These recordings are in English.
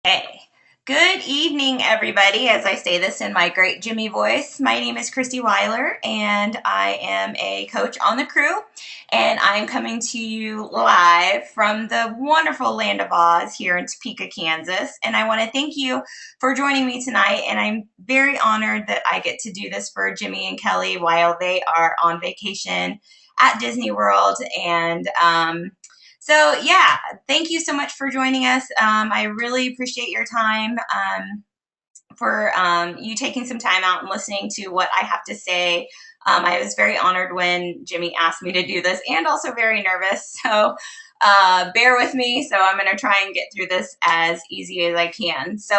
Hey, good evening, everybody. As I say this in my great Jimmy voice, my name is Christy Weiler, and I am a coach on the crew. And I'm coming to you live from the wonderful land of Oz here in Topeka, Kansas. And I want to thank you for joining me tonight. And I'm very honored that I get to do this for Jimmy and Kelly while they are on vacation at Disney World. So yeah, thank you so much for joining us. I really appreciate your time, for you taking some time out and listening to what I have to say. I was very honored when Jimmy asked me to do this, and also very nervous. So bear with me. So I'm going to try and get through this as easy as I can. So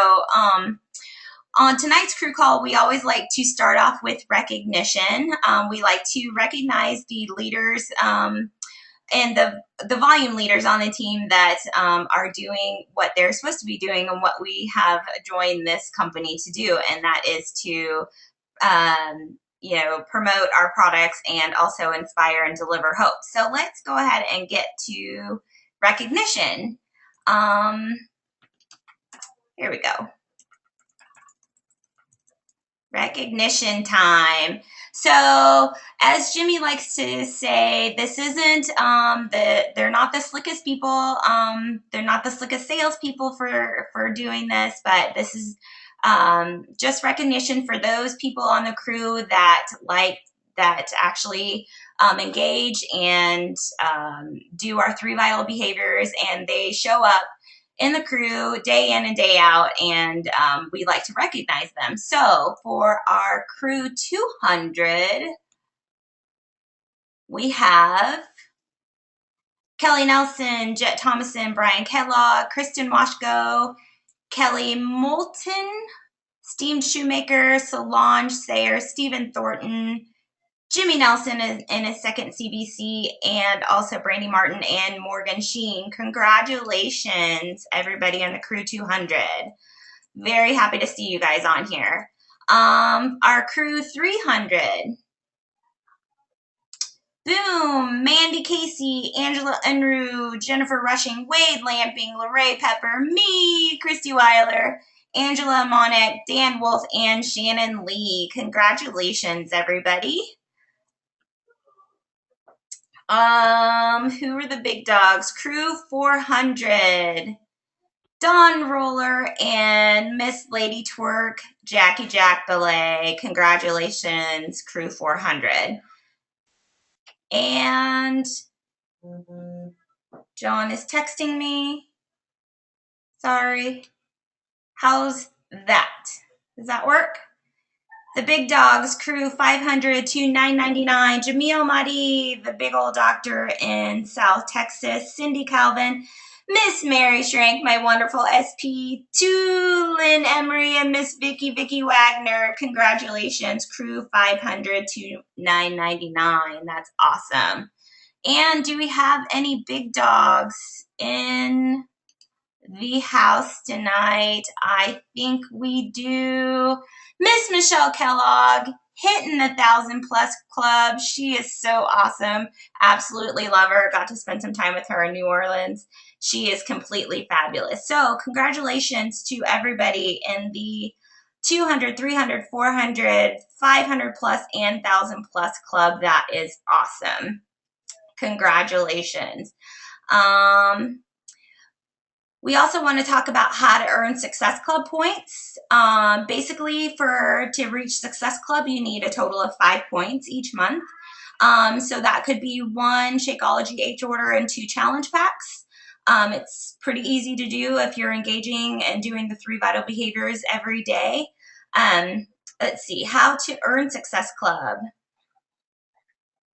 on tonight's crew call, we always like to start off with recognition. We like to recognize the leaders, and the volume leaders on the team that are doing what they're supposed to be doing and what we have joined this company to do, and that is to promote our products and also inspire and deliver hope. So let's go ahead and get to recognition. Here we go. Recognition time. So, as Jimmy likes to say, this isn't they're not the slickest people. They're not the slickest salespeople for doing this, but this is just recognition for those people on the crew that actually engage and do our 3 vital behaviors, and they show up in the crew day in and day out, and we like to recognize them. So for our crew 200, we have Kelly Nelson, Jet Thomason, Brian Kellogg, Kristen Washko, Kelly Moulton, Steam Shoemaker, Solange Sayer, Stephen Thornton, Jimmy Nelson is in his second CBC, and also Brandy Martin and Morgan Sheen. Congratulations, everybody on the Crew 200. Very happy to see you guys on here. Our Crew 300. Boom, Mandy Casey, Angela Unruh, Jennifer Rushing, Wade Lamping, Lorraine Pepper, me, Christy Weiler, Angela Monik, Dan Wolf, and Shannon Lee. Congratulations, everybody. Who are the big dogs? Crew 400. Dawn Roller and Miss Lady Twerk, Jackie Jack Belay. Congratulations, Crew 400. And John is texting me. Sorry. How's that? Does that work? The big dogs, Crew 500 to 999. Jamil Mahdi, the big old doctor in South Texas. Cindy Calvin, Miss Mary Shrank, my wonderful SP. To Lynn Emery and Miss Vicky Wagner. Congratulations, Crew 500 to 999. That's awesome. And do we have any big dogs in the house tonight? I think we do. Miss Michelle Kellogg, hitting the 1,000+ club. She is so awesome. Absolutely love her. Got to spend some time with her in New Orleans. She is completely fabulous. So congratulations to everybody in the 200, 300, 400, 500+, and 1,000+ club. That is awesome. Congratulations. We also want to talk about how to earn Success Club points. Basically, to reach Success Club, you need a total of 5 points each month. So that could be 1 Shakeology H order and 2 challenge packs. It's pretty easy to do if you're engaging and doing the 3 vital behaviors every day. Let's see, how to earn Success Club.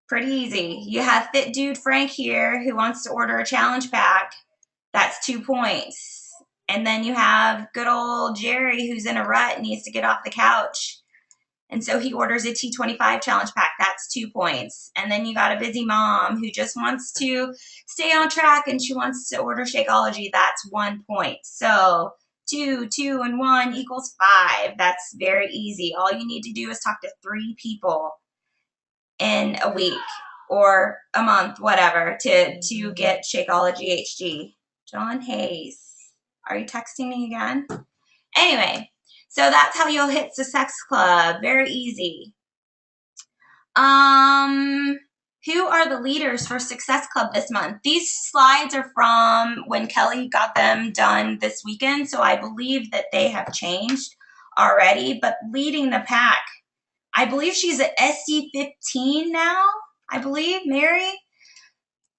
Pretty easy. You have Fit Dude Frank here who wants to order a challenge pack. That's 2 points. And then you have good old Jerry who's in a rut and needs to get off the couch. And so he orders a T25 challenge pack. That's 2 points. And then you got a busy mom who just wants to stay on track and she wants to order Shakeology. That's 1 point. So 2, 2, and 1 equals 5. That's very easy. All you need to do is talk to 3 people in a week or a month, whatever, to get Shakeology HG. John Hayes. Are you texting me again? Anyway, so that's how you'll hit Success Club. Very easy. Who are the leaders for Success Club this month? These slides are from when Kelly got them done this weekend, so I believe that they have changed already. But leading the pack, I believe she's at SC15 now. I believe, Mary.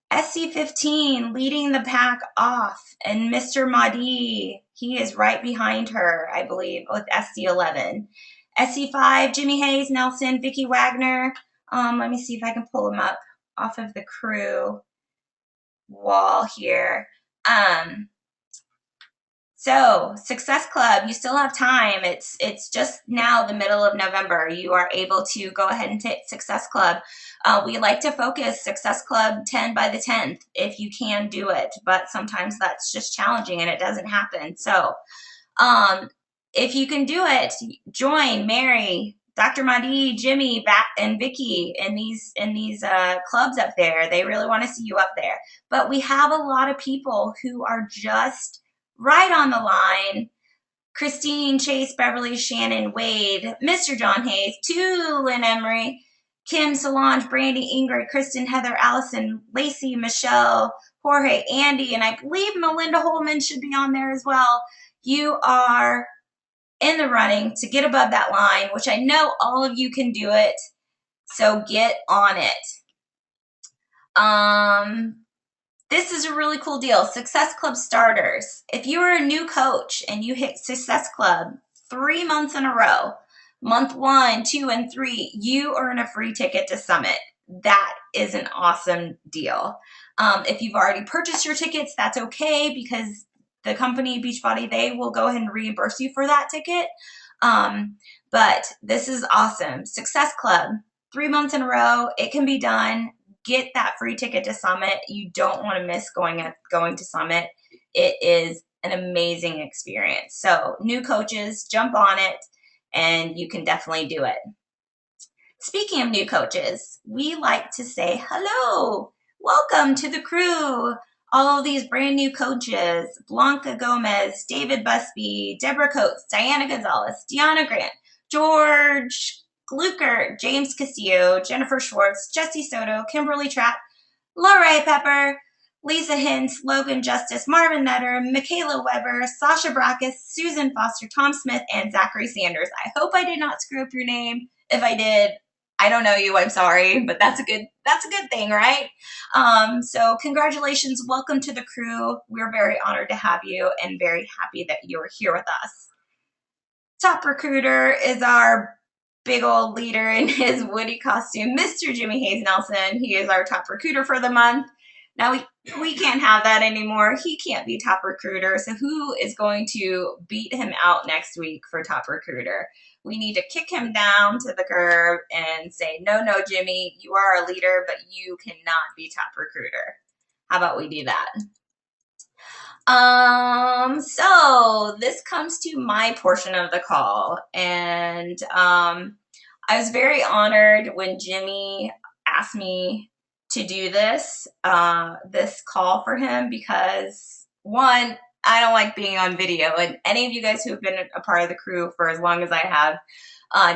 SC15 leading the pack off, and Mr. Mahdi, he is right behind her, I believe, with SC11. SC5, Jimmy Hayes, Nelson, Vicky Wagner. Let me see if I can pull them up off of the crew wall here. So Success Club, you still have time. It's just now the middle of November. You are able to go ahead and take Success Club. We like to focus Success Club 10 by the 10th if you can do it, but sometimes that's just challenging and it doesn't happen. So if you can do it, join Mary, Dr. Mahdi, Jimmy, and Vicky in these clubs up there. They really want to see you up there. But we have a lot of people who are just right on the line. Christine, Chase, Beverly, Shannon, Wade, Mr. John Hayes, Lynn Emery, Kim, Solange, Brandy, Ingrid, Kristen, Heather, Allison, Lacey, Michelle, Jorge, Andy, and I believe Melinda Holman should be on there as well. You are in the running to get above that line, which I know all of you can do it. So get on it. This is a really cool deal. Success Club starters. If you are a new coach and you hit Success Club 3 months in a row, month 1, 2, and 3, you earn a free ticket to Summit. That is an awesome deal. If you've already purchased your tickets, that's okay because the company Beachbody, they will go ahead and reimburse you for that ticket. But this is awesome. Success Club, 3 months in a row. It can be done. Get that free ticket to Summit. You don't want to miss going to Summit. It is an amazing experience. So new coaches, jump on it, and you can definitely do it. Speaking of new coaches, we like to say hello. Welcome to the crew. All of these brand new coaches: Blanca Gomez, David Busby, Deborah Coates, Diana Gonzalez, Deanna Grant, George Glucker, James Castillo, Jennifer Schwartz, Jesse Soto, Kimberly Trapp, Lorraine Pepper, Lisa Hintz, Logan Justice, Marvin Nutter, Michaela Weber, Sasha Brackus, Susan Foster, Tom Smith, and Zachary Sanders. I hope I did not screw up your name. If I did, I don't know you, I'm sorry, but that's a good thing, right? So congratulations, welcome to the crew. We're very honored to have you and very happy that you're here with us. Top recruiter is our big old leader in his Woody costume, Mr. Jimmy Hayes Nelson. He is our top recruiter for the month. Now we can't have that anymore. He can't be top recruiter. So who is going to beat him out next week for top recruiter? We need to kick him down to the curb and say, no, Jimmy, you are a leader, but you cannot be top recruiter. How about we do that? So this comes to my portion of the call, and I was very honored when Jimmy asked me to do this call for him because, one, I don't like being on video, and any of you guys who have been a part of the crew for as long as I have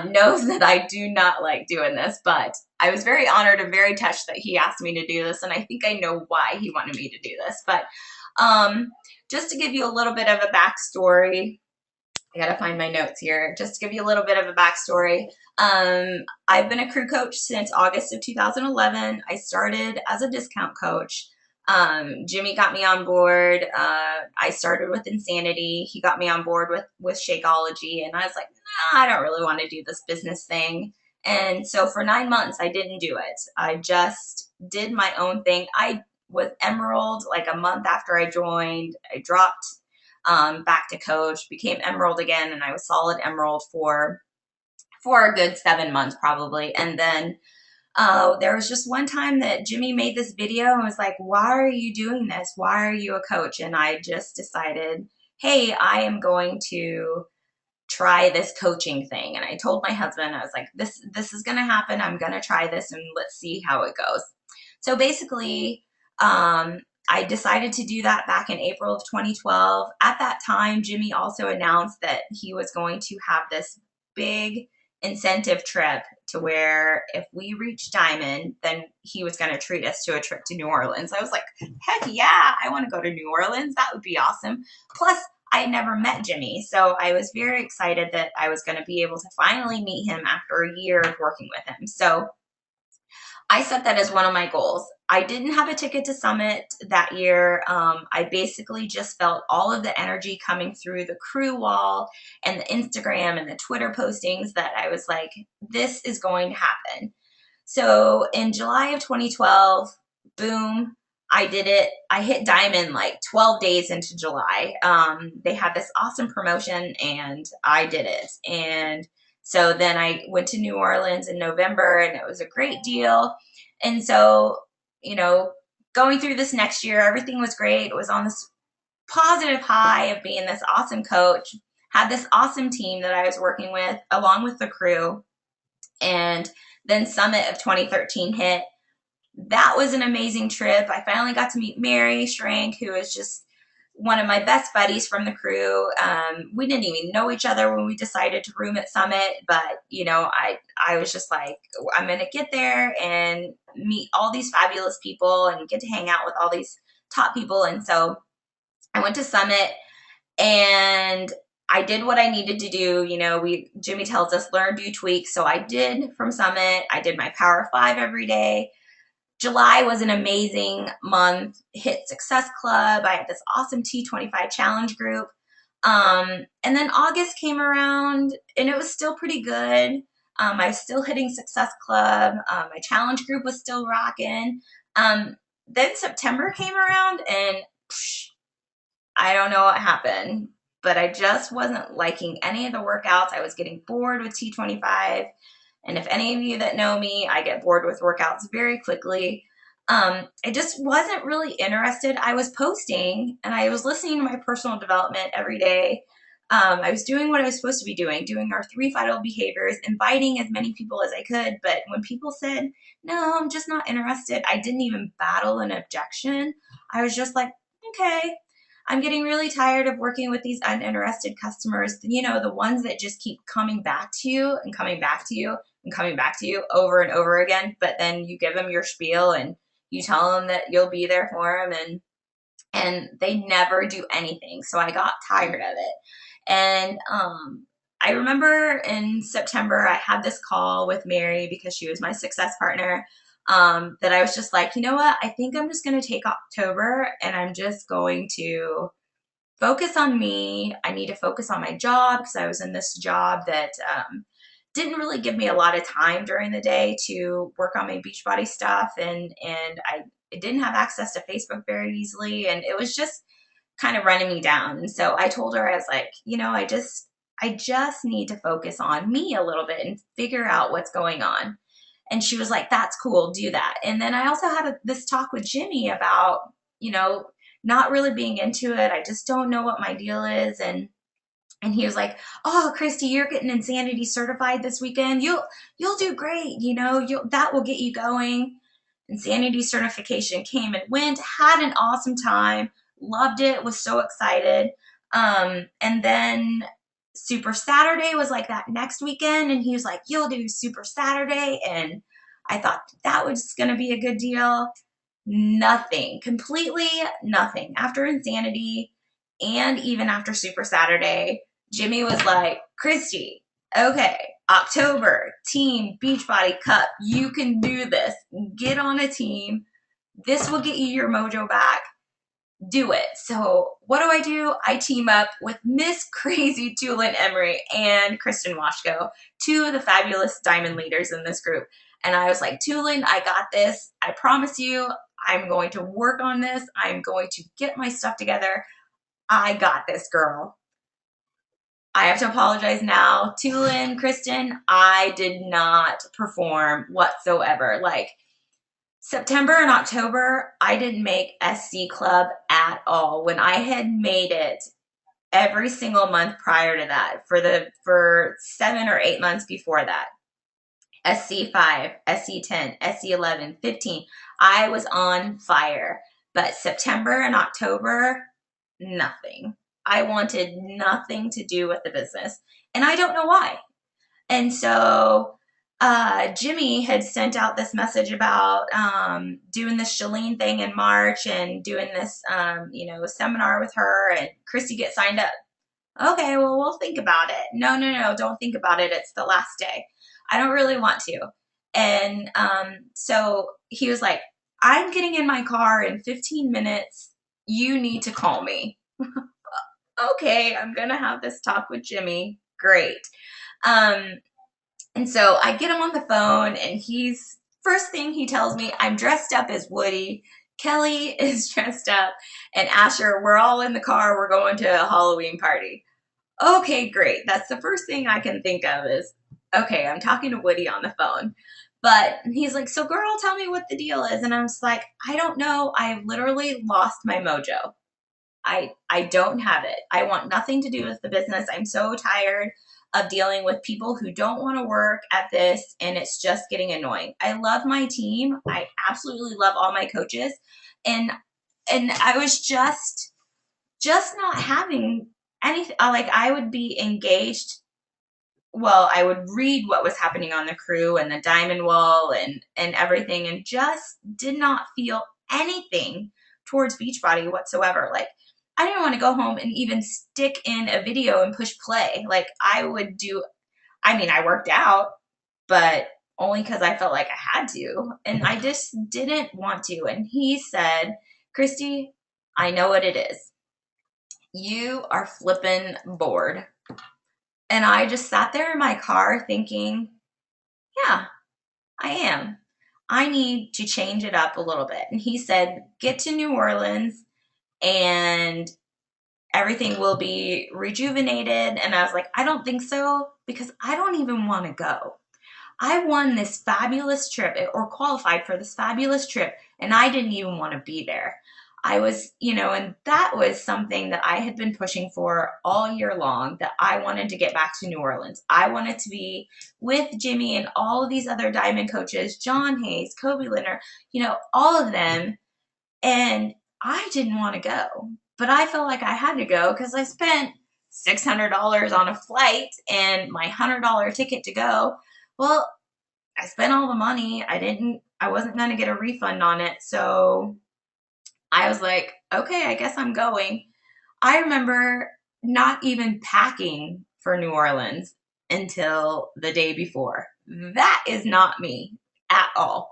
knows that I do not like doing this, but I was very honored and very touched that he asked me to do this, and I think I know why he wanted me to do this, but just to give you a little bit of a backstory, I gotta find my notes here. Just to give you a little bit of a backstory, I've been a crew coach since August of 2011. I started as a discount coach. Jimmy got me on board. I started with Insanity. He got me on board with Shakeology, and I was like, nah, I don't really want to do this business thing. And so for 9 months, I didn't do it. I just did my own thing. I was Emerald like a month after I joined. I dropped back to coach, became Emerald again, and I was solid Emerald for a good 7 months probably. And then there was just one time that Jimmy made this video and was like, why are you doing this? Why are you a coach? And I just decided, hey, I am going to try this coaching thing. And I told my husband, I was like, this is going to happen. I'm going to try this and let's see how it goes. So basically, I decided to do that back in April of 2012. At that time, Jimmy also announced that he was going to have this big incentive trip to where if we reached Diamond, then he was going to treat us to a trip to New Orleans. I was like, heck yeah, I want to go to New Orleans. That would be awesome. Plus, I had never met Jimmy, so I was very excited that I was going to be able to finally meet him after a year of working with him. So I set that as one of my goals. I didn't have a ticket to Summit that year. I basically just felt all of the energy coming through the crew wall and the Instagram and the Twitter postings that I was like, this is going to happen. So in July of 2012, boom, I did it. I hit Diamond like 12 days into July. They had this awesome promotion and I did it. And so then I went to New Orleans in November and it was a great deal. And so, you know, going through this next year, everything was great. It was on this positive high of being this awesome coach, had this awesome team that I was working with along with the crew. And then Summit of 2013 hit. That was an amazing trip. I finally got to meet Mary Schrank, who is just one of my best buddies from the crew. We didn't even know each other when we decided to room at Summit, but you know, I was just like, I'm gonna get there and meet all these fabulous people and get to hang out with all these top people. And so I went to Summit and I did what I needed to do. You know, Jimmy tells us learn, do, tweak. So I did from Summit. I did my Power 5 every day. July was an amazing month. Hit Success Club. I had this awesome T25 challenge group. And then August came around and it was still pretty good. I was still hitting Success Club. My challenge group was still rocking. Then September came around and I don't know what happened, but I just wasn't liking any of the workouts. I was getting bored with T25. And if any of you that know me, I get bored with workouts very quickly. I just wasn't really interested. I was posting and I was listening to my personal development every day. I was doing what I was supposed to be doing our 3 vital behaviors, inviting as many people as I could. But when people said, no, I'm just not interested, I didn't even battle an objection. I was just like, okay, I'm getting really tired of working with these uninterested customers, you know, the ones that just keep coming back to you and coming back to you and coming back to you over and over again. But then you give them your spiel and you tell them that you'll be there for them and they never do anything. So I got tired of it. And I remember in September, I had this call with Mary because she was my success partner. That I was just like, you know what? I think I'm just going to take October and I'm just going to focus on me. I need to focus on my job because I was in this job that didn't really give me a lot of time during the day to work on my Beachbody stuff. And I didn't have access to Facebook very easily. And it was just kind of running me down. And so I told her, I was like, you know, I just need to focus on me a little bit and figure out what's going on. And she was like, that's cool, do that. And then I also had this talk with Jimmy about, you know, not really being into it. I just don't know what my deal is. And he was like, oh, Christy, you're getting Insanity certified this weekend. You'll do great. You know, that will get you going. Insanity certification came and went, had an awesome time, loved it, was so excited. And then Super Saturday was like that next weekend, and he was like, you'll do Super Saturday. And I thought that was going to be a good deal. Nothing, completely nothing. After Insanity and even after Super Saturday, Jimmy was like, Christy, okay, October, Team Beachbody Cup, you can do this. Get on a team. This will get you your mojo back. Do it. So what do? I team up with Miss Crazy Tulin Emery and Kristen Washko, 2 of the fabulous Diamond leaders in this group. And I was like, Tulin, I got this. I promise you, I'm going to work on this. I'm going to get my stuff together. I got this, girl. I have to apologize now. Tulin, Kristen, I did not perform whatsoever. Like, September and October, I didn't make SC Club at all. When I had made it every single month prior to that, for 7 or 8 months before that, SC5, SC10, SC11, 15, I was on fire. But September and October, nothing. I wanted nothing to do with the business. And I don't know why. And so Jimmy had sent out this message about doing this Shalene thing in March and doing this, seminar with her, and Christy get signed up. Okay, well, we'll think about it. No, don't think about it. It's the last day. I don't really want to. And so he was like, I'm getting in my car in 15 minutes. You need to call me. Okay, I'm going to have this talk with Jimmy. Great. And so I get him on the phone, and first thing he tells me, I'm dressed up as Woody. Kelly is dressed up, and Asher, we're all in the car. We're going to a Halloween party. Okay, great. That's the first thing I can think of is, okay, I'm talking to Woody on the phone. But he's like, so girl, tell me what the deal is. And I'm just like, I don't know. I've literally lost my mojo. I don't have it. I want nothing to do with the business. I'm so tired of dealing with people who don't want to work at this, and it's just getting annoying. I love my team. I absolutely love all my coaches. And I was just not having anything. Like, I would be engaged. Well, I would read what was happening on the crew and the diamond wall and everything, and just did not feel anything towards Beachbody whatsoever. Like, I didn't want to go home and even stick in a video and push play. Like, I worked out, but only because I felt like I had to. And I just didn't want to. And he said, Christy, I know what it is. You are flipping bored. And I just sat there in my car thinking, yeah, I am. I need to change it up a little bit. And he said, get to New Orleans and everything will be rejuvenated. And I was like, I don't think so, because I don't even want to go. I won this fabulous trip, or qualified for this fabulous trip, and I didn't even want to be there. I was, and that was something that I had been pushing for all year long, that I wanted to get back to New Orleans. I wanted to be with Jimmy and all of these other diamond coaches, John Hayes, Kobe Linner, all of them. And I didn't want to go, but I felt like I had to go because I spent $600 on a flight and my $100 ticket to go. Well, I spent all the money. I wasn't going to get a refund on it. So I was like, okay, I guess I'm going. I remember not even packing for New Orleans until the day before. That is not me at all.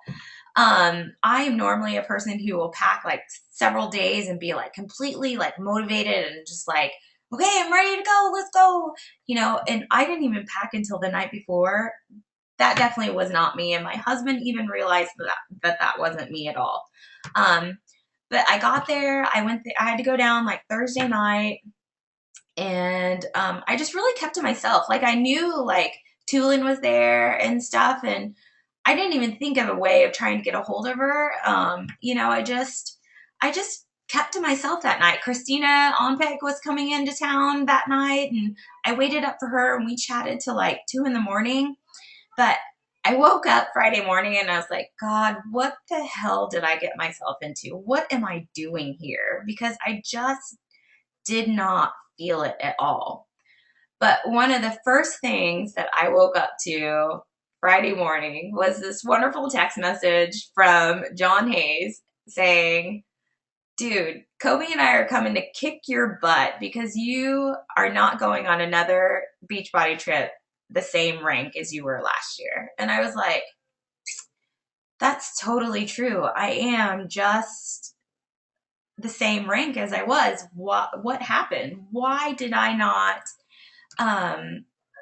I am normally a person who will pack like several days and be like completely like motivated and just like, okay, I'm ready to go. Let's go. And I didn't even pack until the night before. That definitely was not me. And my husband even realized that wasn't me at all. But I got there, I had to go down like Thursday night, and I just really kept to myself. Like, I knew like Tulin was there and stuff, and I didn't even think of a way of trying to get a hold of her. I just kept to myself that night. Christina Onpeg was coming into town that night, and I waited up for her, and we chatted till like 2 a.m. But I woke up Friday morning and I was like, God, what the hell did I get myself into? What am I doing here? Because I just did not feel it at all. But one of the first things that I woke up to Friday morning was this wonderful text message from John Hayes saying, dude, Kobe and I are coming to kick your butt because you are not going on another Beachbody trip the same rank as you were last year. And I was like, that's totally true. I am just the same rank as I was. What happened? Why did I not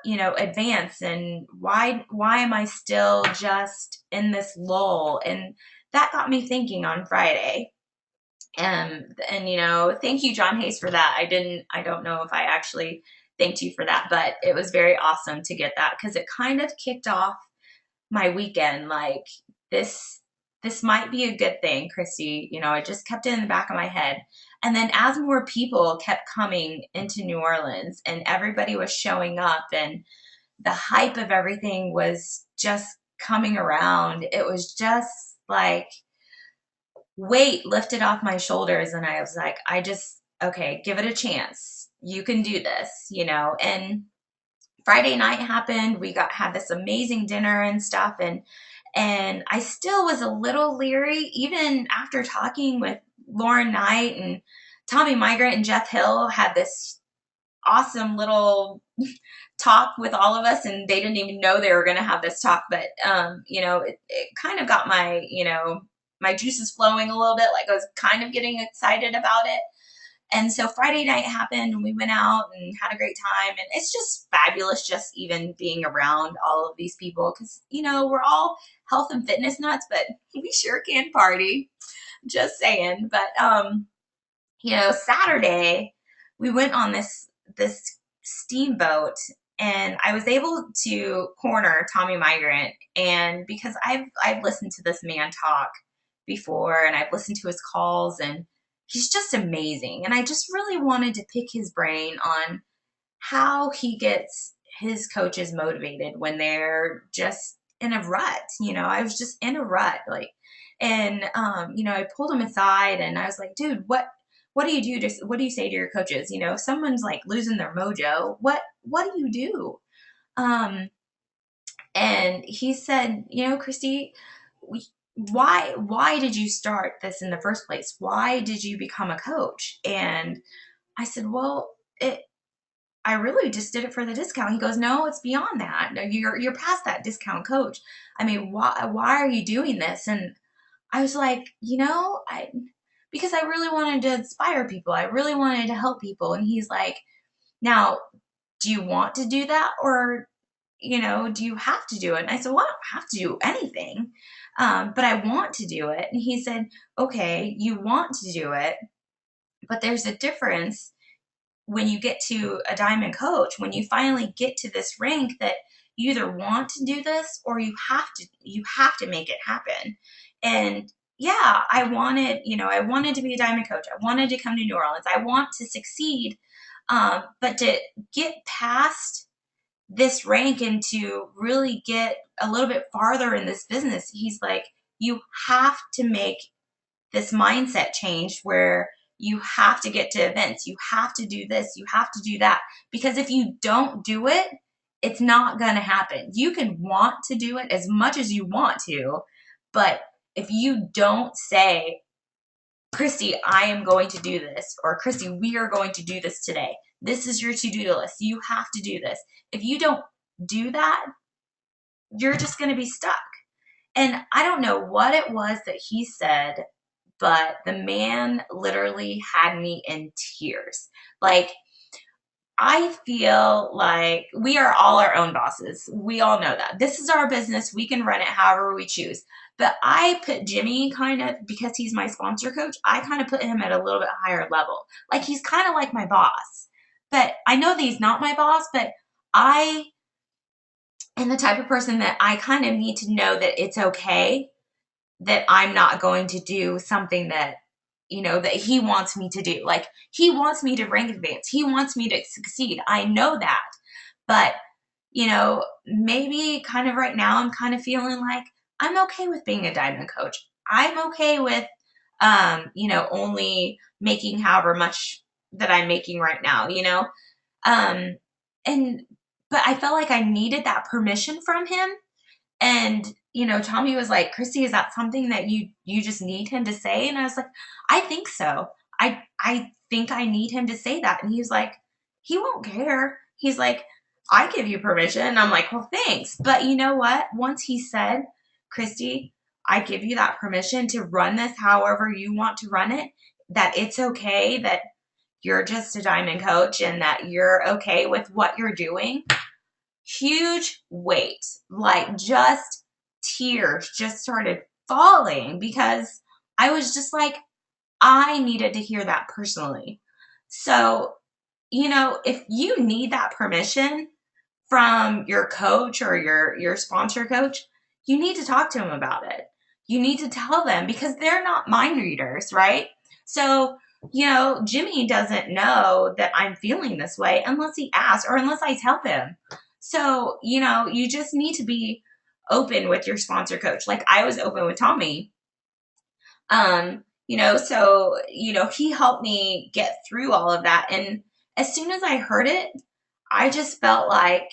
advance, and why am I still just in this lull? And that got me thinking on Friday. And thank you, John Hayes, for that. I don't know if I actually thanked you for that, but it was very awesome to get that, because it kind of kicked off my weekend. Like, this might be a good thing, Christy. I just kept it in the back of my head. And then as more people kept coming into New Orleans and everybody was showing up and the hype of everything was just coming around, it was just like, weight lifted off my shoulders, and I was like, okay, give it a chance. You can do this, And Friday night happened. We had this amazing dinner and stuff, and I still was a little leery, even after talking with Lauren Knight and Tommy Migrant and Jeff Hill had this awesome little talk with all of us, and they didn't even know they were going to have this talk. But it kind of got my juices flowing a little bit. Like I was kind of getting excited about it. And so Friday night happened, and we went out and had a great time. And it's just fabulous just even being around all of these people because, we're all health and fitness nuts, but we sure can party. Just saying. But, Saturday we went on this steamboat, and I was able to corner Tommy Migrant. And because I've listened to this man talk before, and I've listened to his calls, and he's just amazing. And I just really wanted to pick his brain on how he gets his coaches motivated when they're just in a rut. I was just in a rut, and I pulled him aside, and I was like, dude, what do you do? What do you say to your coaches? If someone's like losing their mojo, what do you do? And he said, Christy, why did you start this in the first place? Why did you become a coach? And I said, well, I really just did it for the discount. He goes, no, it's beyond that. No, you're past that discount, coach. I mean, why are you doing this? And I was like, because I really wanted to inspire people. I really wanted to help people. And he's like, now, do you want to do that, or do you have to do it? And I said, well, I don't have to do anything, but I want to do it. And he said, okay, you want to do it, but there's a difference when you get to a Diamond Coach, when you finally get to this rank, that you either want to do this or you have to make it happen. And yeah, I wanted to be a Diamond Coach. I wanted to come to New Orleans. I want to succeed. But to get past this rank and to really get a little bit farther in this business, he's like, you have to make this mindset change where you have to get to events. You have to do this. You have to do that. Because if you don't do it, it's not going to happen. You can want to do it as much as you want to, but if you don't say, Christy, I am going to do this, or Christy, we are going to do this today. This is your to-do list. You have to do this. If you don't do that, you're just going to be stuck. And I don't know what it was that he said, but the man literally had me in tears. Like, I feel like we are all our own bosses. We all know that. This is our business. We can run it however we choose. But I put Jimmy because he's my sponsor coach, I kind of put him at a little bit higher level. Like, he's kind of like my boss. But I know that he's not my boss, but I am the type of person that I kind of need to know that it's okay that I'm not going to do something that, that he wants me to do. Like, he wants me to rank advance. He wants me to succeed. I know that. But, maybe kind of right now I'm kind of feeling like I'm okay with being a Diamond Coach. I'm okay with, only making however much that I'm making right now, but I felt like I needed that permission from him. And, Tommy was like, Christy, is that something that you just need him to say? And I was like, I think so. I think I need him to say that. And he was like, he won't care. He's like, I give you permission. And I'm like, well, thanks. But you know what? Once he said, Christy, I give you that permission to run this however you want to run it, that it's okay, that you're just a Diamond Coach and that you're okay with what you're doing. Huge weight, like just tears just started falling because I was just like, I needed to hear that personally. So, if you need that permission from your coach or your sponsor coach, you need to talk to them about it. You need to tell them, because they're not mind readers, right? So, Jimmy doesn't know that I'm feeling this way unless he asks or unless I tell him. So, you just need to be open with your sponsor coach. Like I was open with Tommy. So, he helped me get through all of that. And as soon as I heard it, I just felt like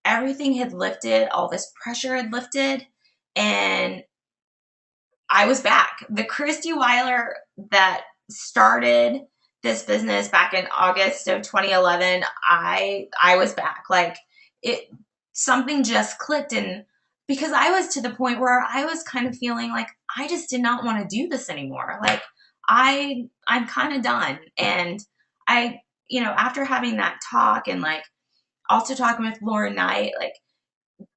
everything had lifted, all this pressure had lifted, and I was back. The Christy Weiler that started this business back in August of 2011, I was back. Like it something just clicked, and because I was to the point where I was kind of feeling like I just did not want to do this anymore. Like I'm kind of done. And after having that talk and like also talking with Lauren Knight, like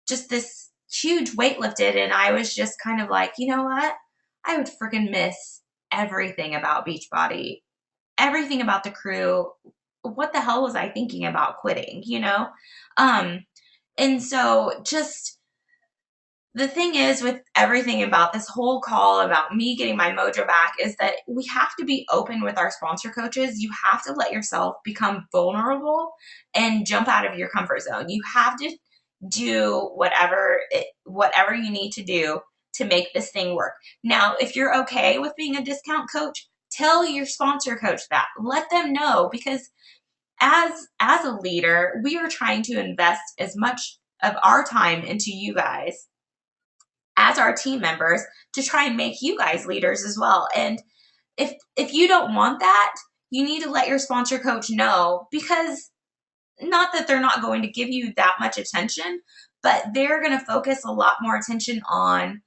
just this huge weight lifted, and I was just kind of like, you know what? I would freaking miss everything about Beachbody, everything about the crew. What the hell was I thinking about quitting? Um, and so just the thing is with everything about this whole call about me getting my mojo back is that we have to be open with our sponsor coaches. You have to let yourself become vulnerable and jump out of your comfort zone. You have to do whatever you need to do to make this thing work. Now, if you're okay with being a discount coach, tell your sponsor coach that. Let them know, because as a leader, we are trying to invest as much of our time into you guys as our team members to try and make you guys leaders as well. And if you don't want that, you need to let your sponsor coach know, because not that they're not going to give you that much attention, but they're going to focus a lot more attention on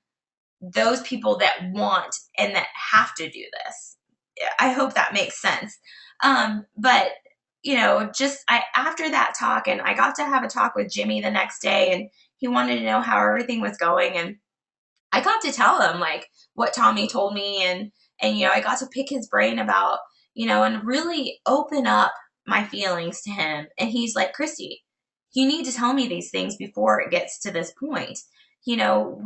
those people that want and that have to do this. I hope that makes sense. But after that talk, and I got to have a talk with Jimmy the next day, and he wanted to know how everything was going, and I got to tell him like what Tommy told me, and I got to pick his brain about, and really open up my feelings to him. And he's like, Christy, you need to tell me these things before it gets to this point. You know,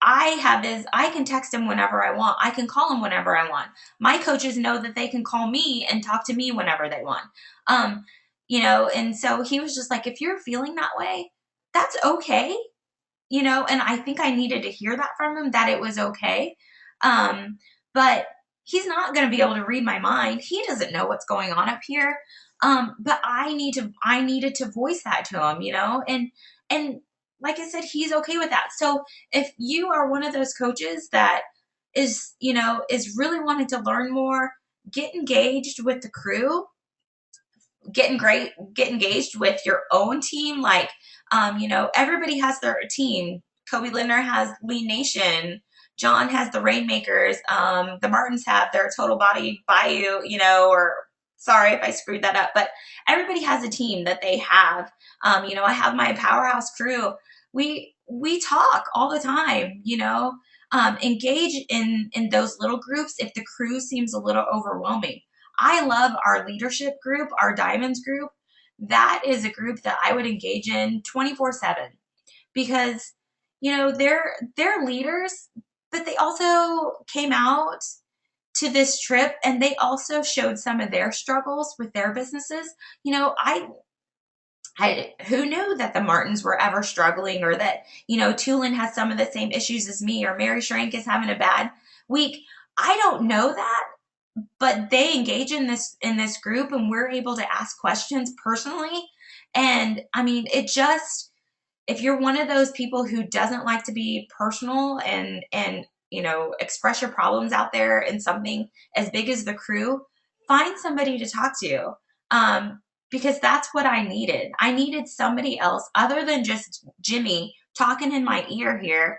I can text him whenever I want. I can call him whenever I want. My coaches know that they can call me and talk to me whenever they want. And so he was just like, if you're feeling that way, that's okay. And I think I needed to hear that from him, that it was okay. But he's not going to be able to read my mind. He doesn't know what's going on up here. But I needed to voice that to him, and like I said, he's okay with that. So if you are one of those coaches that is really wanting to learn more, get engaged with the crew, get engaged with your own team. Like, everybody has their team. Kobe Lindner has Lean Nation. John has the Rainmakers. The Martins have their Total Body Bayou, or sorry if I screwed that up, but everybody has a team that they have. I have my powerhouse crew. We talk all the time, engage in those little groups if the crew seems a little overwhelming. I love our leadership group, our Diamonds group. That is a group that I would engage in 24/7, because they're leaders, but they also came out to this trip and they also showed some of their struggles with their businesses. I who knew that the Martins were ever struggling, or that Tulin has some of the same issues as me, or Mary Schrank is having a bad week. I don't know that, but they engage in this group, and we're able to ask questions personally. And I mean, if you're one of those people who doesn't like to be personal and express your problems out there in something as big as the crew, find somebody to talk to. Because that's what I needed. I needed somebody else other than just Jimmy talking in my ear here,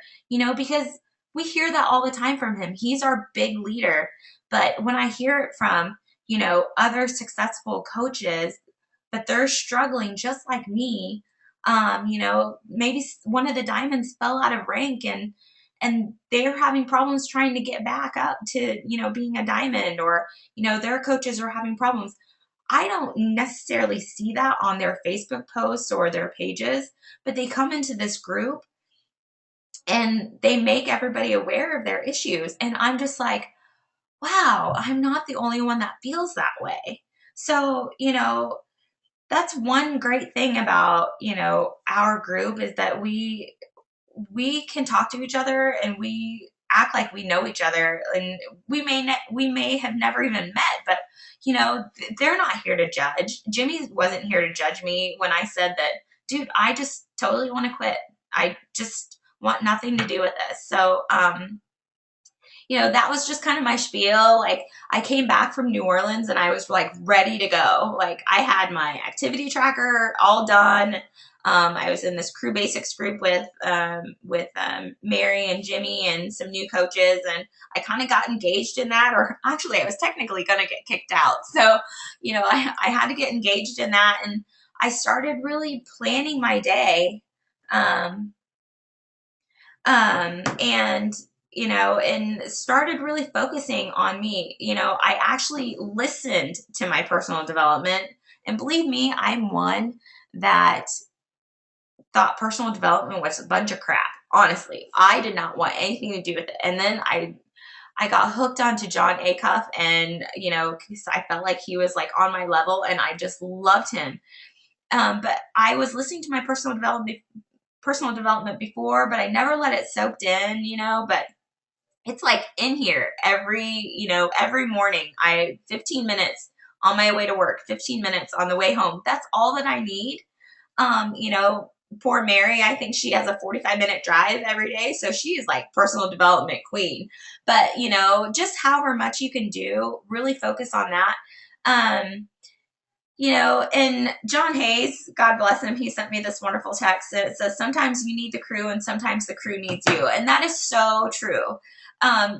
because we hear that all the time from him. He's our big leader. But when I hear it from, other successful coaches, but they're struggling just like me, maybe one of the Diamonds fell out of rank, and they're having problems trying to get back up to, being a Diamond, or, their coaches are having problems. I don't necessarily see that on their Facebook posts or their pages, but they come into this group and they make everybody aware of their issues. And I'm just like, wow, I'm not the only one that feels that way. So, that's one great thing about, our group, is that we can talk to each other, and we act like we know each other, and we may have never even met, but you know, they're not here to judge. Jimmy wasn't here to judge me when I said that, dude, I just totally want to quit. I just want nothing to do with this. So, you know, that was just kind of my spiel. Like, I came back from New Orleans and I was like ready to go. Like, I had my activity tracker all done. I was in this Crew Basics group with Mary and Jimmy and some new coaches, and I kind of got engaged in that, or actually I was technically going to get kicked out. So, you know, I had to get engaged in that, and I started really planning my day. And you know, and started really focusing on me. You know, I actually listened to my personal development, and believe me, I'm one that thought personal development was a bunch of crap. Honestly, I did not want anything to do with it. And then I got hooked onto John Acuff, and you know, cause I felt like he was like on my level, and I just loved him. But I was listening to my personal development before, but I never let it soak in, you know. But it's like in here every morning. 15 minutes on my way to work, 15 minutes on the way home. That's all that I need. You know, poor Mary, I think she has a 45-minute drive every day. So she is like personal development queen. But, you know, just however much you can do, really focus on that. You know, and John Hayes, God bless him, he sent me this wonderful text. It says, sometimes you need the crew and sometimes the crew needs you. And that is so true.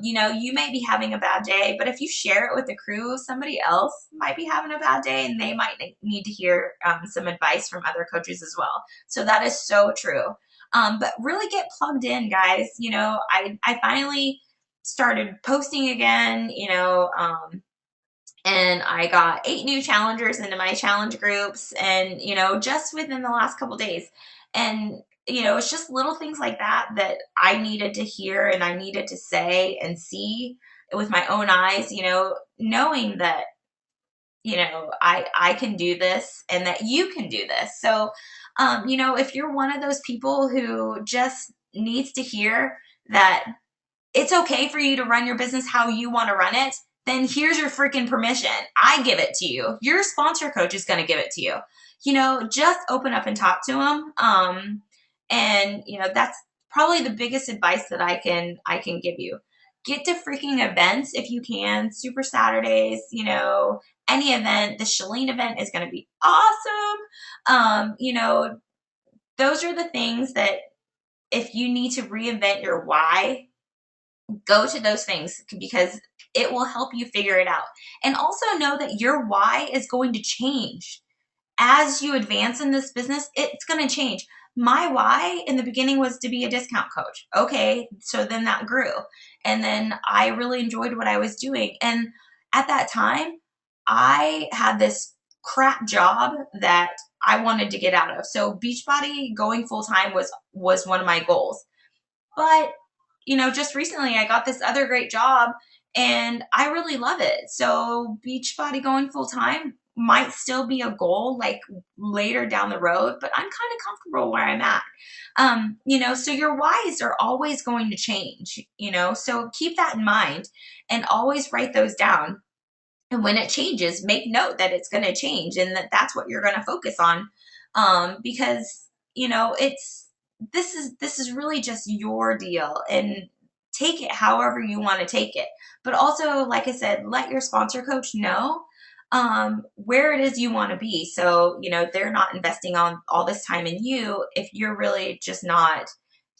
You know, you may be having a bad day, but if you share it with the crew, somebody else might be having a bad day, and they might need to hear some advice from other coaches as well. So that is so true. But really get plugged in, guys. You know, I finally started posting again, you know, and I got 8 new challengers into my challenge groups, and, you know, just within the last couple days. And, you know, it's just little things like that that I needed to hear and I needed to say and see with my own eyes, you know, knowing that, you know, I can do this and that you can do this. So, you know, if you're one of those people who just needs to hear that it's okay for you to run your business how you want to run it, then here's your freaking permission. I give it to you. Your sponsor coach is going to give it to you. You know, just open up and talk to them. And you know, that's probably the biggest advice that I can give you. Get to freaking events if you can. Super Saturdays, you know, any event. The Shalene event is going to be awesome. You know, those are the things that if you need to reinvent your why, go to those things, because it will help you figure it out. And also know that your why is going to change as you advance in this business. It's going to change. My why in the beginning was to be a discount coach. Okay, so then that grew, and then I really enjoyed what I was doing. And at that time, I had this crap job that I wanted to get out of. So Beachbody going full time was one of my goals. But you know, just recently I got this other great job and I really love it. So Beachbody going full time might still be a goal like later down the road, but I'm kind of comfortable where I'm at. You know, so your whys are always going to change, you know, so keep that in mind and always write those down. And when it changes, make note that it's going to change and that that's what you're going to focus on. Because, you know, this is really just your deal, and take it however you want to take it. But also, like I said, let your sponsor coach know where it is you want to be. So, you know, they're not investing on all this time in you if you're really just not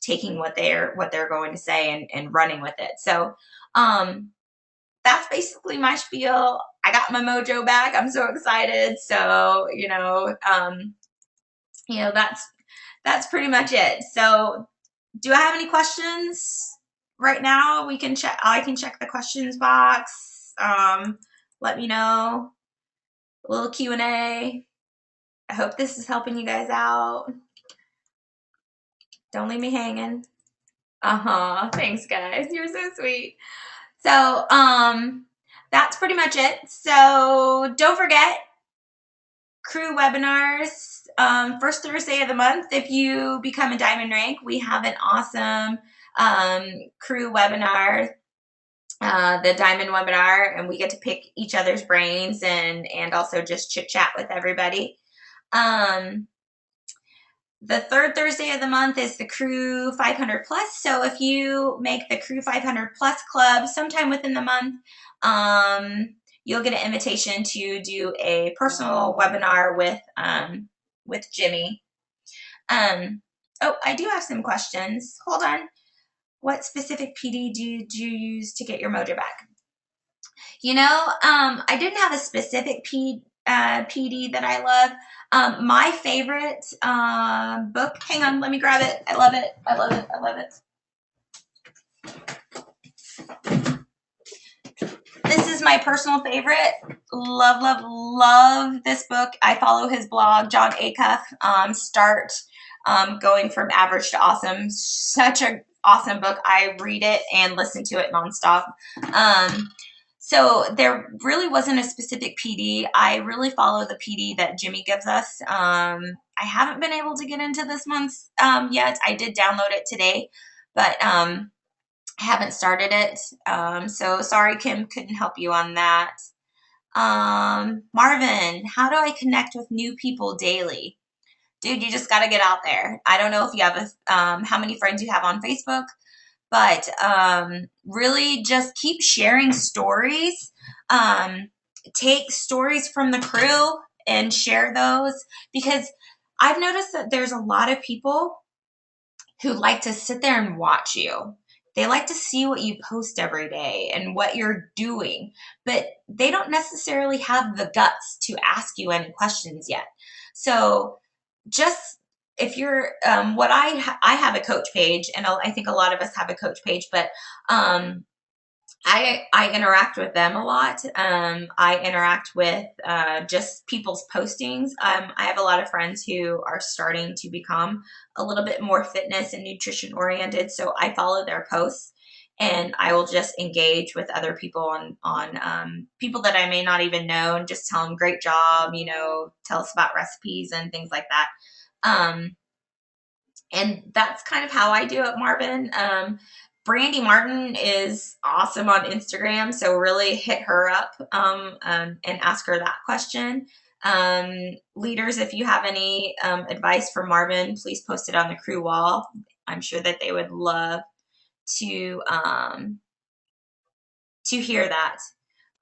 taking what they're going to say and running with it. So, that's basically my spiel. I got my mojo back. I'm so excited. So, that's pretty much it. So, do I have any questions right now? We can check. I can check the questions box. Let me know. A little Q&A. I hope this is helping you guys out. Don't leave me hanging. Thanks, guys. You're so sweet. So, that's pretty much it. So don't forget, crew webinars, first Thursday of the month. If you become a diamond rank, we have an awesome crew webinar, the Diamond webinar, and we get to pick each other's brains and also just chit chat with everybody. The third Thursday of the month is the Crew 500 Plus. So if you make the Crew 500 Plus Club sometime within the month, you'll get an invitation to do a personal webinar with Jimmy. Oh, I do have some questions. Hold on. What specific PD did you use to get your mojo back? You know, I didn't have a specific PD that I love. My favorite book, hang on, let me grab it. I love it. I love it. I love it. This is my personal favorite. Love, love, love this book. I follow his blog, John Acuff, Start Going from Average to Awesome. Such an awesome book. I read it and listen to it nonstop. So there really wasn't a specific PD. I really follow the PD that Jimmy gives us. I haven't been able to get into this month's yet. I did download it today, but I haven't started it. So sorry, Kim, couldn't help you on that. Marvin, how do I connect with new people daily? Dude, you just got to get out there. I don't know if you have how many friends you have on Facebook, but really just keep sharing stories. Take stories from the crew and share those, because I've noticed that there's a lot of people who like to sit there and watch you. They like to see what you post every day and what you're doing, but they don't necessarily have the guts to ask you any questions yet. So just if you're what I have a coach page, and I think a lot of us have a coach page, but I interact with them a lot. I interact with just people's postings. I have a lot of friends who are starting to become a little bit more fitness and nutrition oriented, so I follow their posts, and I will just engage with other people on people that I may not even know, and just tell them great job, you know, tell us about recipes and things like that. And that's kind of how I do it, Marvin. Brandy Martin is awesome on Instagram, so really hit her up and ask her that question. Leaders, if you have any advice for Marvin, please post it on the crew wall. I'm sure that they would love to hear that.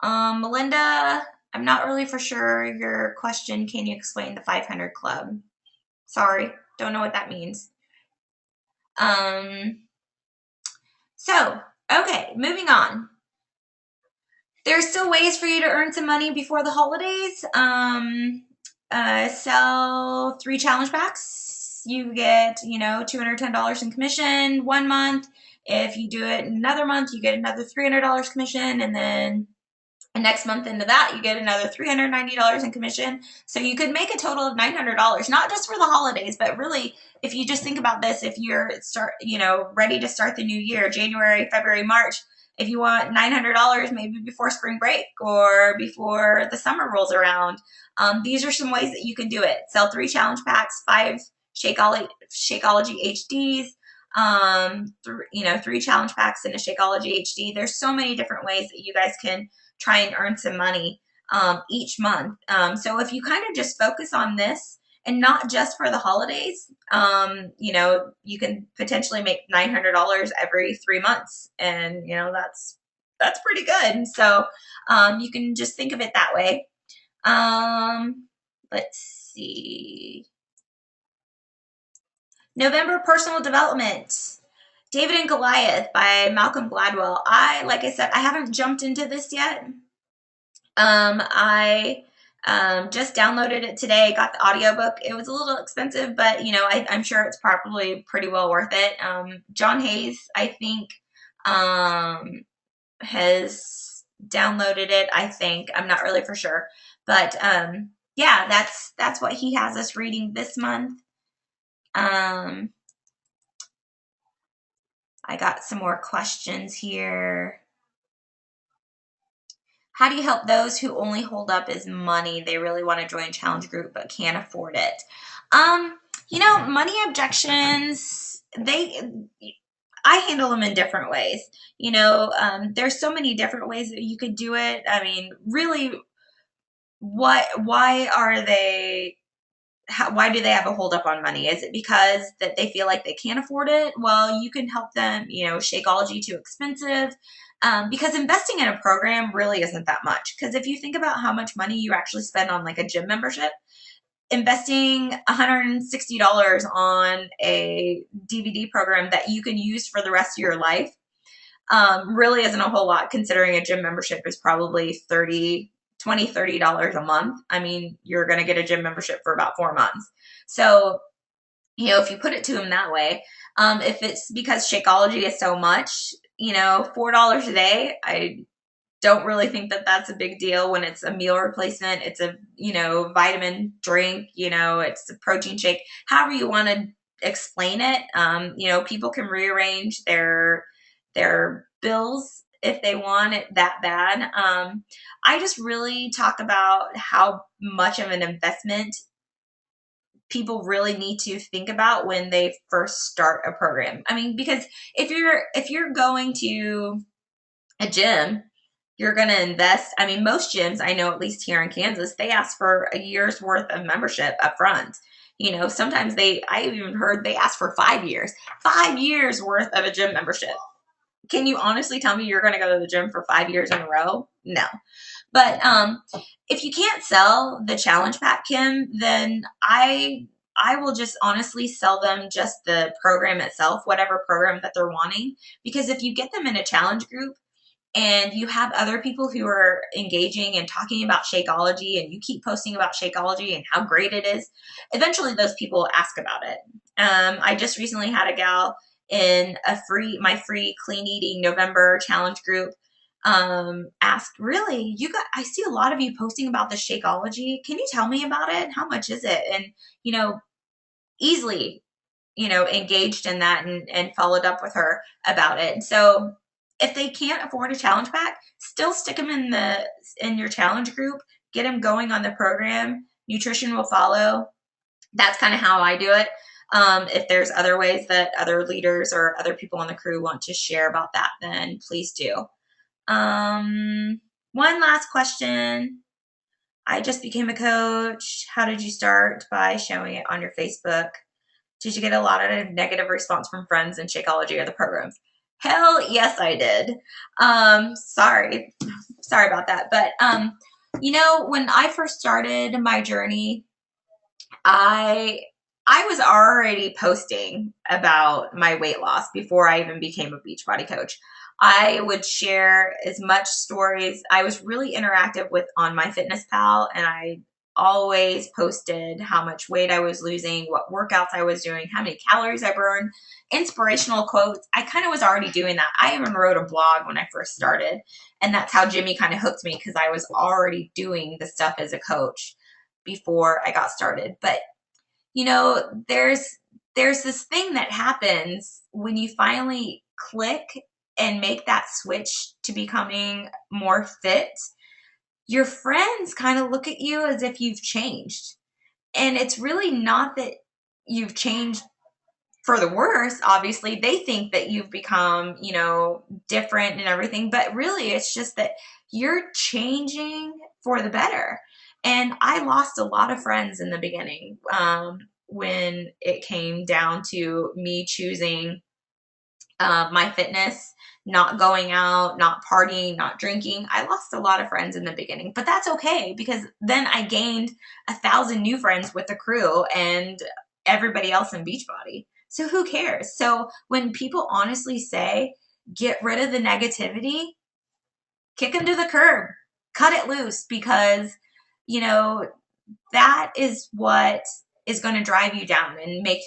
Melinda, I'm not really for sure your question. Can you explain the 500 Club? Sorry, don't know what that means. So, okay, moving on. There's still ways for you to earn some money before the holidays. Sell 3 challenge packs. You get, you know, $210 in commission 1 month. If you do it another month, you get another $300 commission, and then the next month into that, you get another $390 in commission. So you could make a total of $900, not just for the holidays, but really, if you just think about this, if you're ready to start the new year, January, February, March, if you want $900 maybe before spring break or before the summer rolls around, these are some ways that you can do it. Sell 3 challenge packs, 5 Shakeology HDs, 3 challenge packs and a Shakeology HD. There's so many different ways that you guys can try and earn some money each month. So if you kind of just focus on this, and not just for the holidays, you can potentially make $900 every 3 months, and that's pretty good. So you can just think of it that way. Let's see. November personal development. David and Goliath by Malcolm Gladwell. Like I said, I haven't jumped into this yet. I just downloaded it today, got the audiobook. It was a little expensive, but I'm sure it's probably pretty well worth it. John Hayes, I think, has downloaded it, I think. I'm not really for sure. But yeah, that's what he has us reading this month. I got some more questions here. How do you help those who only hold up as money? They really want to join a challenge group but can't afford it. Money objections, I handle them in different ways. There's so many different ways that you could do it. I mean, really, why are they why do they have a hold up on money? Is it because that they feel like they can't afford it? Well, you can help them, Shakeology too expensive. Because investing in a program really isn't that much. Because if you think about how much money you actually spend on like a gym membership, investing $160 on a DVD program that you can use for the rest of your life really isn't a whole lot, considering a gym membership is probably $30 a month. I mean, you're going to get a gym membership for about 4 months. So, if you put it to them that way, if it's because Shakeology is so much, $4 a day, I don't really think that that's a big deal when it's a meal replacement. It's a, vitamin drink, it's a protein shake, however you want to explain it. People can rearrange their bills if they want it that bad. I just really talk about how much of an investment people really need to think about when they first start a program. I mean, because if you're going to a gym, you're going to invest. I mean, most gyms, I know, at least here in Kansas, they ask for a year's worth of membership up front. Sometimes I even heard they ask for 5 years, 5 years worth of a gym membership. Can you honestly tell me you're going to go to the gym for 5 years in a row? No. But if you can't sell the challenge pack, Kim, then I will just honestly sell them just the program itself, whatever program that they're wanting. Because if you get them in a challenge group and you have other people who are engaging and talking about Shakeology, and you keep posting about Shakeology and how great it is, eventually those people will ask about it. I just recently had a gal in my free clean eating November challenge group asked, really, I see a lot of you posting about the Shakeology. Can you tell me about it? How much is it? And, easily, engaged in that and followed up with her about it. So if they can't afford a challenge pack, still stick them in your challenge group, get them going on the program. Nutrition will follow. That's kind of how I do it. If there's other ways that other leaders or other people on the crew want to share about that, then please do. One last question. I just became a coach. How did you start? By showing it on your Facebook. Did you get a lot of negative response from friends in Shakeology or the programs? Hell yes, I did. Sorry about that. But, when I first started my journey, I was already posting about my weight loss before I even became a Beachbody coach. I would share as much stories. I was really interactive on MyFitnessPal, and I always posted how much weight I was losing, what workouts I was doing, how many calories I burned, inspirational quotes. I kind of was already doing that. I even wrote a blog when I first started, and that's how Jimmy kind of hooked me, because I was already doing the stuff as a coach before I got started. But there's this thing that happens when you finally click and make that switch to becoming more fit. Your friends kind of look at you as if you've changed. And it's really not that you've changed for the worse. Obviously, they think that you've become, different and everything. But really, it's just that you're changing for the better. And I lost a lot of friends in the beginning when it came down to me choosing my fitness, not going out, not partying, not drinking. I lost a lot of friends in the beginning, but that's okay, because then I gained 1,000 new friends with the crew and everybody else in Beachbody. So who cares? So when people honestly say, get rid of the negativity, kick them to the curb, cut it loose, because, that is what is going to drive you down and make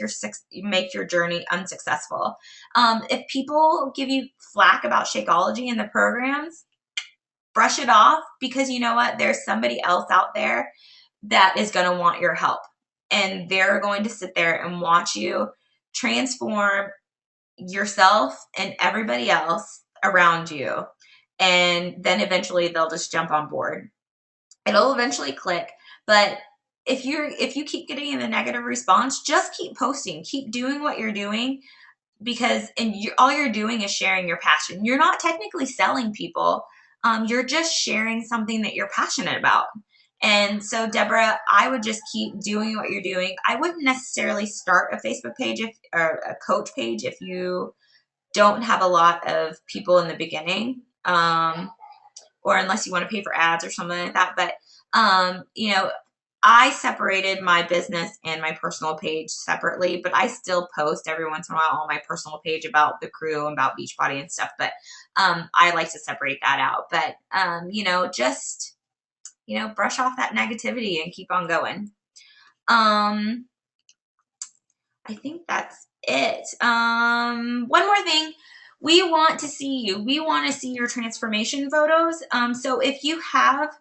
your journey unsuccessful. If people give you flack about Shakeology and the programs, brush it off, because you know what? There's somebody else out there that is going to want your help, and they're going to sit there and watch you transform yourself and everybody else around you. And then eventually they'll just jump on board. It'll eventually click. But if you keep getting the negative response, just keep posting, keep doing what you're doing. because all you're doing is sharing your passion. You're not technically selling people. You're just sharing something that you're passionate about. And so, Deborah, I would just keep doing what you're doing. I wouldn't necessarily start a Facebook page or a coach page if you don't have a lot of people in the beginning, or unless you want to pay for ads or something like that. But, I separated my business and my personal page separately, but I still post every once in a while on my personal page about the crew and about Beachbody and stuff. But I like to separate that out. But, just, brush off that negativity and keep on going. I think that's it. One more thing. We want to see you. We want to see your transformation photos. So if you have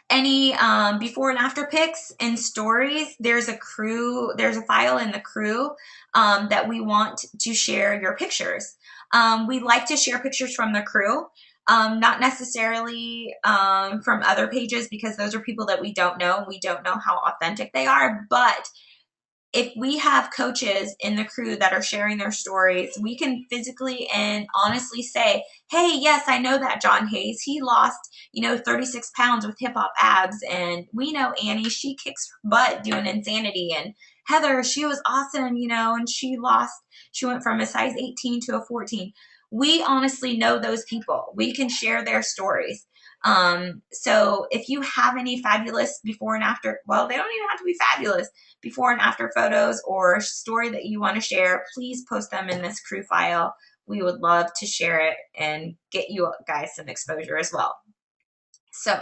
any before and after pics and stories, there's a file in the crew that we want to share your pictures. We like to share pictures from the crew, not necessarily from other pages, because those are people that we don't know. We don't know how authentic they are, but if we have coaches in the crew that are sharing their stories, we can physically and honestly say, hey, yes, I know that John Hayes, he lost, 36 pounds with hip hop abs. And we know Annie, she kicks butt doing insanity. And Heather, she was awesome, and she went from a size 18 to a 14. We honestly know those people. We can share their stories. So if you have any fabulous before and after, well, they don't even have to be fabulous, before and after photos or a story that you want to share, please post them in this crew file. We would love to share it and get you guys some exposure as well. So,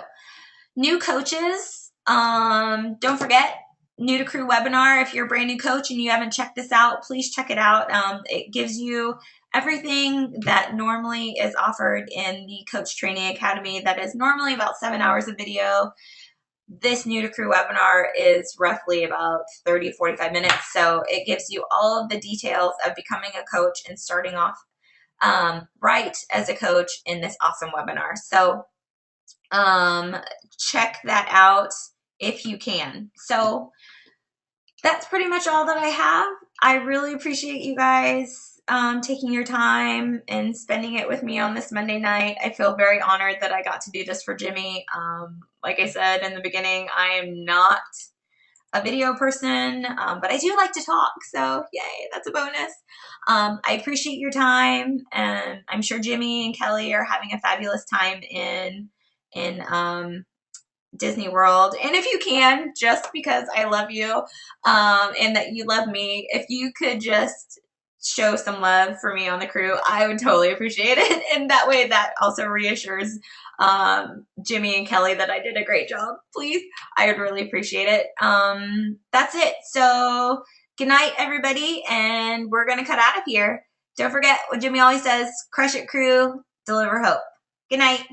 new coaches, don't forget, new to crew webinar. If you're a brand new coach and you haven't checked this out, please check it out. It gives you everything that normally is offered in the Coach Training Academy. That is normally about 7 hours of video. This new to crew webinar is roughly about 30, 45 minutes. So it gives you all of the details of becoming a coach and starting off right as a coach in this awesome webinar. So check that out if you can. So that's pretty much all that I have. I really appreciate you guys taking your time and spending it with me on this Monday night. I feel very honored that I got to do this for Jimmy. Like I said in the beginning, I am not a video person, but I do like to talk. So yay, that's a bonus. I appreciate your time, and I'm sure Jimmy and Kelly are having a fabulous time in Disney World. And if you can, just because I love you and that you love me, if you could just show some love for me on the crew, I would totally appreciate it. And that way that also reassures Jimmy and Kelly that I did a great job. Please, I would really appreciate it. That's it. So good night, everybody, and we're going to cut out of here. Don't forget what Jimmy always says, crush it, crew, deliver hope. Good night.